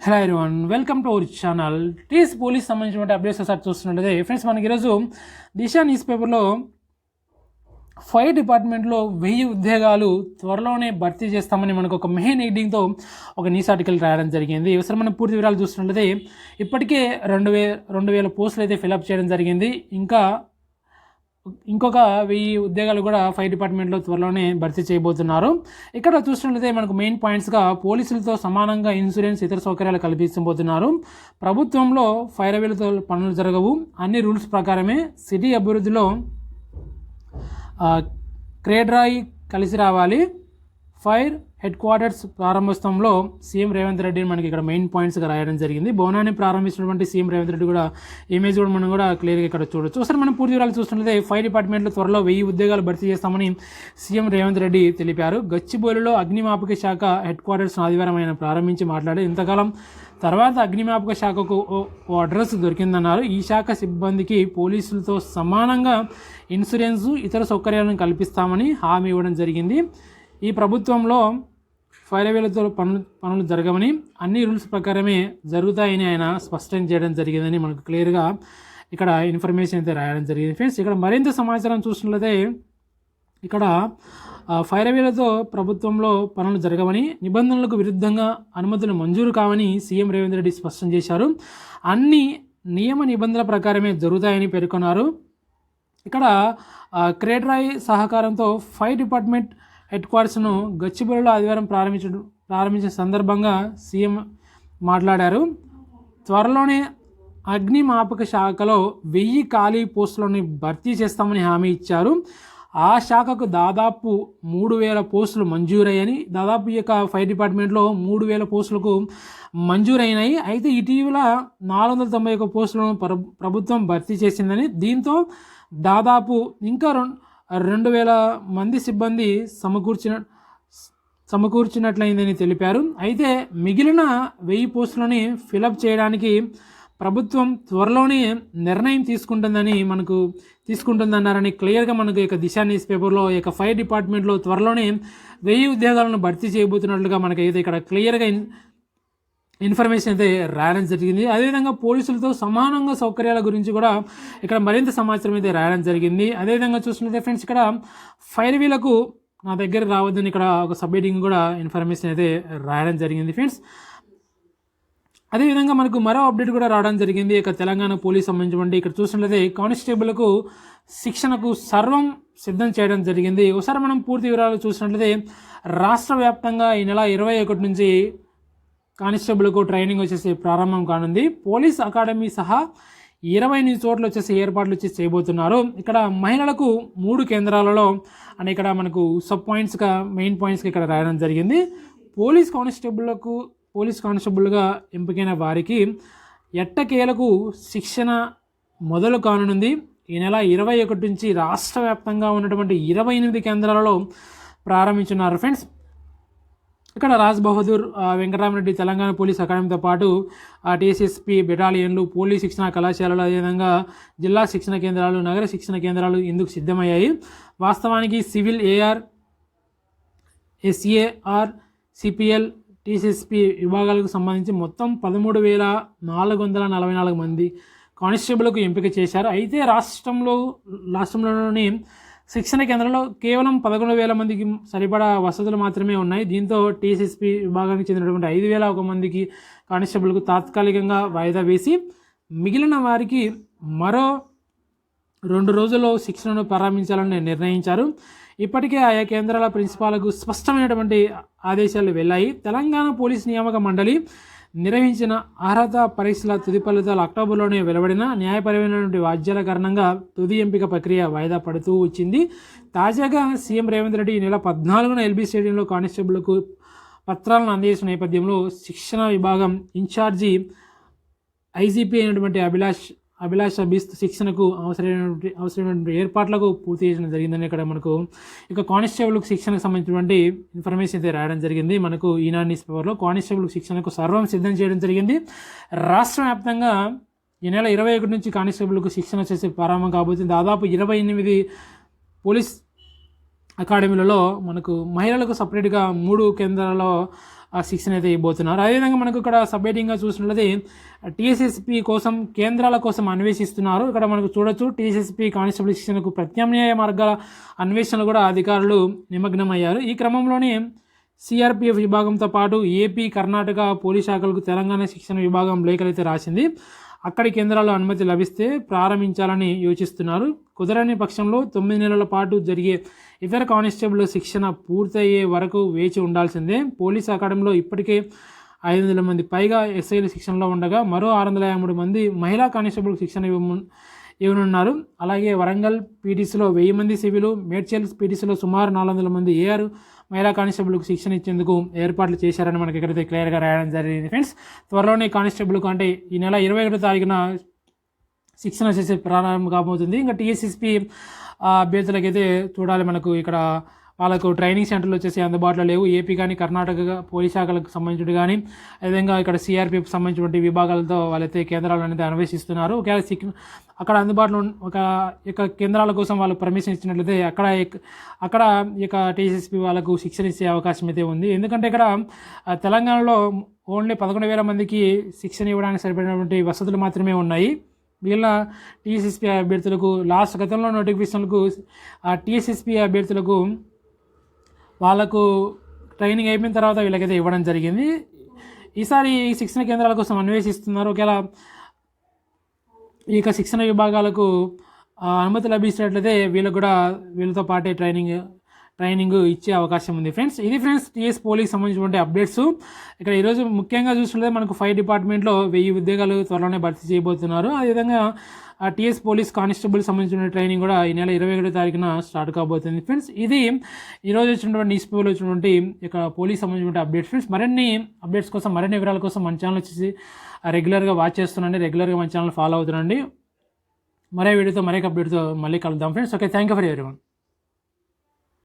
Hello everyone, welcome to our channel. TS police సంబంధించిన updates ఒకసారి చూస్తున్నట్లయితే ఫ్రెండ్స్, మనకి ఈరోజు దిశ న్యూస్ పేపర్లో ఫైర్ డిపార్ట్మెంట్లో 1000 ఉద్యోగాలు త్వరలోనే భర్తీ చేస్తామని మనకు ఒక మెయిన్ హెడ్డింగ్తో ఒక న్యూస్ ఆర్టికల్ రాయడం జరిగింది. ఒకసారి మనం పూర్తి వివరాలు చూస్తున్నట్లయితే ఇప్పటికే 2000 పోస్టులు అయితే ఫిలప్ చేయడం జరిగింది. ఇంకొక 1000 ఉద్యోగాలు కూడా ఫైర్ డిపార్ట్మెంట్లో త్వరలోనే భర్తీ చేయబోతున్నారు. ఇక్కడ చూసినట్లయితే మనకు మెయిన్ పాయింట్స్గా పోలీసులతో సమానంగా ఇన్సూరెన్స్ ఇతర సౌకర్యాలు కల్పించబోతున్నారు. ప్రభుత్వంలో ఫైర్ అవీలతో పనులు జరగవు, అన్ని రూల్స్ ప్రకారమే. సిటీ అభివృద్ధిలో క్రేడ్రాయి కలిసి రావాలి. ఫైర్ హెడ్ క్వార్టర్స్ ప్రారంభోత్సవంలో సీఎం రేవంత్ రెడ్డిని మనకి ఇక్కడ మెయిన్ పాయింట్స్గా రాయడం జరిగింది. భవనాన్ని ప్రారంభించినటువంటి సీఎం రేవంత్ రెడ్డి కూడా ఇమేజ్ కూడా మనం కూడా క్లియర్గా ఇక్కడ చూడొచ్చు. ఒకసారి మనం పూర్తి వివరాలు చూస్తుంటే ఫైర్ డిపార్ట్మెంట్లో త్వరలో 1000 ఉద్యోగాలు భర్తీ చేస్తామని సీఎం రేవంత్ రెడ్డి తెలిపారు. గచ్చిబౌలిలో అగ్నిమాపక శాఖ హెడ్ క్వార్టర్స్ ఆదివారం ఆయన ప్రారంభించి మాట్లాడి ఇంతకాలం తర్వాత అగ్నిమాపక శాఖకు ఓ అడ్రస్ దొరికిందన్నారు. ఈ శాఖ సిబ్బందికి పోలీసులతో సమానంగా ఇన్సూరెన్సు ఇతర సౌకర్యాలను కల్పిస్తామని హామీ ఇవ్వడం జరిగింది. ఈ ప్రభుత్వంలో ఫైర్ అవీలతో పనులు జరగవని, అన్ని రూల్స్ ప్రకారమే జరుగుతాయని ఆయన స్పష్టం చేయడం జరిగిందని మనకు క్లియర్గా ఇక్కడ ఇన్ఫర్మేషన్ అయితే రాయడం జరిగింది. ఫ్రెండ్స్, ఇక్కడ మరింత సమాచారం చూసినట్లయితే ఇక్కడ ఫైర్ అవీలతో ప్రభుత్వంలో పనులు జరగవని, నిబంధనలకు విరుద్ధంగా అనుమతులు మంజూరు కావని సీఎం రేవంత్ రెడ్డి స్పష్టం చేశారు. అన్ని నియమ నిబంధనల ప్రకారమే జరుగుతాయని పేర్కొన్నారు. ఇక్కడ క్రేడ్రాయి సహకారంతో ఫైర్ డిపార్ట్మెంట్ హెడ్ క్వార్టర్స్ను గచ్చిబౌలిలో ఆదివారం ప్రారంభించిన సందర్భంగా సీఎం మాట్లాడారు. త్వరలోనే అగ్నిమాపక శాఖలో 1000 ఖాళీ పోస్టులను భర్తీ చేస్తామని హామీ ఇచ్చారు. ఆ శాఖకు దాదాపు 3000 పోస్టులు మంజూరయ్యాయని, దాదాపు ఈ యొక్క ఫైర్ డిపార్ట్మెంట్లో 3000 పోస్టులకు మంజూరైనాయి. అయితే ఇటీవల 491 పోస్టులను ప్రభుత్వం భర్తీ చేసిందని, దీంతో దాదాపు ఇంకా 2000 మంది సిబ్బంది సమకూర్చినట్లయిందని తెలిపారు. అయితే మిగిలిన 1000 పోస్టులని ఫిలప్ చేయడానికి ప్రభుత్వం త్వరలోనే నిర్ణయం తీసుకుంటుందన్నారని క్లియర్గా మనకు ఇక దిశ న్యూస్ పేపర్లో ఇక ఫైర్ డిపార్ట్మెంట్లో త్వరలోనే 1000 ఉద్యోగాలను భర్తీ చేయబోతున్నట్లుగా మనకైతే ఇక్కడ క్లియర్గా ఇన్ఫర్మేషన్ అయితే రాయడం జరిగింది. అదేవిధంగా పోలీసులతో సమానంగా సౌకర్యాల గురించి కూడా ఇక్కడ మరింత సమాచారం అయితే రాయడం జరిగింది. అదేవిధంగా చూసినట్లయితే ఫ్రెండ్స్, ఇక్కడ ఫైర్ వీలకు నా దగ్గర రావద్దని ఇక్కడ ఒక సబ్మిటింగ్ కూడా ఇన్ఫర్మేషన్ అయితే రాయడం జరిగింది. ఫ్రెండ్స్, అదేవిధంగా మనకు మరో అప్డేట్ కూడా రావడం జరిగింది. ఇక తెలంగాణ పోలీస్ సంబంధించినటువంటి ఇక్కడ చూసినట్లయితే కానిస్టేబుల్కు శిక్షణకు సర్వం సిద్ధం చేయడం జరిగింది. ఒకసారి మనం పూర్తి వివరాలు చూసినట్లయితే రాష్ట్ర వ్యాప్తంగా ఈ నెల 21 నుంచి కానిస్టేబుల్కు ట్రైనింగ్ వచ్చేసి ప్రారంభం కానుంది. పోలీస్ అకాడమీ సహా 20 చోట్ల వచ్చేసి ఏర్పాట్లు వచ్చి చేయబోతున్నారు. ఇక్కడ మహిళలకు 3 కేంద్రాలలో అని ఇక్కడ మనకు సబ్ పాయింట్స్గా మెయిన్ పాయింట్స్గా ఇక్కడ రాయడం జరిగింది. పోలీస్ కానిస్టేబుల్గా ఎంపికైన వారికి ఎట్టకేలకు శిక్షణ మొదలు కానుంది. ఈ నెల 21 నుంచి రాష్ట్ర వ్యాప్తంగా ఉన్నటువంటి 28 కేంద్రాలలో ప్రారంభించున్నారు. ఫ్రెండ్స్, ఇక్కడ రాజ్ బహదూర్ వెంకటరామరెడ్డి తెలంగాణ పోలీస్ అకాడమీతో పాటు టీఎస్ఎస్పీ బెటాలియన్లు, పోలీస్ శిక్షణ కళాశాలలు, అదేవిధంగా జిల్లా శిక్షణ కేంద్రాలు, నగర శిక్షణ కేంద్రాలు ఇందుకు సిద్ధమయ్యాయి. వాస్తవానికి civil, AR, SAR, CPL, TSSP విభాగాలకు సంబంధించి మొత్తం 13,444 మంది కానిస్టేబుల్కు ఎంపిక చేశారు. అయితే రాష్ట్రంలోని శిక్షణ కేంద్రంలో కేవలం 11,000 మందికి సరిపడా వసతులు మాత్రమే ఉన్నాయి. దీంతో టీఎస్ఎస్పీ విభాగానికి చెందినటువంటి 5,001 మందికి కానిస్టేబుల్కు తాత్కాలికంగా వాయిదా వేసి మిగిలిన వారికి మరో 2 రోజుల్లో శిక్షణను ప్రారంభించాలని నిర్ణయించారు. ఇప్పటికే ఆయా కేంద్రాల ప్రిన్సిపాల్కు స్పష్టమైనటువంటి ఆదేశాలు వెళ్ళాయి. తెలంగాణ పోలీస్ నియామక మండలి నిర్వహించిన అర్హత పరీక్షల తుది ఫలితాలు అక్టోబర్లోనే వెలువడిన న్యాయపరమైనటువంటి వాద్యాల కారణంగా తుది ఎంపిక ప్రక్రియ వాయిదా పడుతూ వచ్చింది. తాజాగా సీఎం రేవంత్ రెడ్డి ఈ నెల 14న ఎల్బీ స్టేడియంలో కానిస్టేబుల్కు పత్రాలను అందజేసిన నేపథ్యంలో శిక్షణ విభాగం ఇన్ఛార్జి ఐజీపీ అయినటువంటి అభిలాష్ అభిస్త్ శిక్షణకు అవసరమైనటువంటి ఏర్పాట్లకు పూర్తి చేయడం జరిగిందని ఇక్కడ మనకు ఇక కానిస్టేబుల్కి శిక్షణకు సంబంధించినటువంటి ఇన్ఫర్మేషన్ అయితే రాయడం జరిగింది. మనకు ఈనాడు న్యూస్ పేపర్లో కానిస్టేబుల్కి శిక్షణకు సర్వం సిద్ధం చేయడం జరిగింది. రాష్ట్ర వ్యాప్తంగా ఈ నెల 21 నుంచి కానిస్టేబుల్కు శిక్షణ చేసే ప్రారంభం కాబోతుంది. దాదాపు 28 పోలీస్ అకాడమీలలో మనకు మహిళలకు సపరేట్గా 3 కేంద్రాలలో శిక్షణ అయితే ఇవ్వబోతున్నారు. అదేవిధంగా మనకు ఇక్కడ సబ్హెడ్డింగ్గా చూసినట్లయితే టీఎస్ఎస్పీ కోసం కేంద్రాల కోసం అన్వేషిస్తున్నారు. ఇక్కడ మనకు చూడొచ్చు టీఎస్ఎస్పీ కానిస్టేబుల్ శిక్షణకు ప్రత్యామ్నాయ మార్గాల అన్వేషణలు కూడా అధికారులు నిమగ్నమయ్యారు. ఈ క్రమంలోనే సిఆర్పిఎఫ్ విభాగంతో పాటు ఏపీ, కర్ణాటక పోలీస్ శాఖలకు తెలంగాణ శిక్షణ విభాగం లేఖలైతే రాసింది. అక్కడి కేంద్రాల్లో అనుమతి లభిస్తే ప్రారంభించాలని యోచిస్తున్నారు. కుదరని పక్షంలో 9 నెలల పాటు జరిగే ఇతర కానిస్టేబుల్ శిక్షణ పూర్తయ్యే వరకు వేచి ఉండాల్సిందే. పోలీస్ అకాడమీలో ఇప్పటికే 500 మంది పైగా ఎస్ఐలు శిక్షణలో ఉండగా మరో 653 మంది మహిళా కానిస్టేబుల్ శిక్షణ ఇవ్వనున్నారు. అలాగే వరంగల్ పీటీసీలో 1000 మంది సివిలు, మేడ్చల్ పీటీసీలో సుమారు 400 మంది ఏఆర్ మహిళా కానిస్టేబుల్కు శిక్షణ ఇచ్చేందుకు ఏర్పాట్లు చేశారని మనకి ఇక్కడైతే క్లియర్గా రాయడం జరిగింది ఫ్రెండ్స్. త్వరలోనే కానిస్టేబుల్కు అంటే ఈ నెల 21వ తారీఖున శిక్షణ చేసే ప్రారంభం కాబోతుంది. ఇంకా టీఎస్ఎస్పీ అభ్యర్థులకైతే చూడాలి, మనకు ఇక్కడ వాళ్ళకు ట్రైనింగ్ సెంటర్లు వచ్చేసి అందుబాటులో లేవు. ఏపీ కానీ కర్ణాటక పోలీస్ శాఖలకు సంబంధించి కానీ అదేవిధంగా ఇక్కడ సిఆర్పిఎఫ్ సంబంధించినటువంటి విభాగాలతో వాళ్ళైతే కేంద్రాలు అనేది అన్వేషిస్తున్నారు. ఒకవేళ అక్కడ అందుబాటులో ఒక ఇక కేంద్రాల కోసం వాళ్ళు పర్మిషన్ ఇచ్చినట్లయితే అక్కడ ఇక టీఎస్ఎస్పీ వాళ్ళకు శిక్షణ ఇచ్చే అవకాశం అయితే ఉంది. ఎందుకంటే ఇక్కడ తెలంగాణలో ఓన్లీ 11,000 మందికి శిక్షణ ఇవ్వడానికి సరిపడినటువంటి వసతులు మాత్రమే ఉన్నాయి. మిగిలిన టీఎస్ఎస్పీ అభ్యర్థులకు గతంలో నోటిఫికేషన్లకు టీఎస్ఎస్పీ అభ్యర్థులకు వాళ్ళకు ట్రైనింగ్ అయిపోయిన తర్వాత వీళ్ళకైతే ఇవ్వడం జరిగింది. ఈసారి ఈ శిక్షణ కేంద్రాల కోసం అన్వేషిస్తున్నారు. ఒకవేళ ఇక శిక్షణ విభాగాలకు అనుమతి లభించినట్లయితే వీళ్ళతో పాటే ట్రైనింగ్ ఇచ్చే అవకాశం ఉంది ఫ్రెండ్స్. ఇది ఫ్రెండ్స్ టీఎస్ పోలీస్ సంబంధించినటువంటి అప్డేట్స్. ఇక్కడ ఈరోజు ముఖ్యంగా చూసినట్లయితే మనకు ఫైర్ డిపార్ట్మెంట్లో 1000 ఉద్యోగాలు త్వరలోనే భర్తీ చేయబోతున్నారు. అదేవిధంగా టీఎస్ పోలీస్ కానిస్టేబుల్ సంబంధించిన ట్రైనింగ్ కూడా ఈ నెల 21వ తారీఖున స్టార్ట్ కాబోతుంది ఫ్రెండ్స్. ఇది ఈరోజు వచ్చినటువంటి న్యూస్ పేపర్లో వచ్చినటువంటి ఇక పోలీస్ సంబంధించిన అప్డేట్స్ ఫ్రెండ్స్. మరిన్ని అప్డేట్స్ కోసం, మరిన్ని వివరాల కోసం మన ఛానల్ వచ్చేసి రెగ్యులర్గా వాచ్ చేస్తున్నాండి, రెగ్యులర్గా మన ఛానల్ ఫాలో అవుతున్నాండి. మరే వీడియోతో మరొక అప్డేట్తో మళ్ళీ కలుద్దాం friends. Okay, thank you for everyone.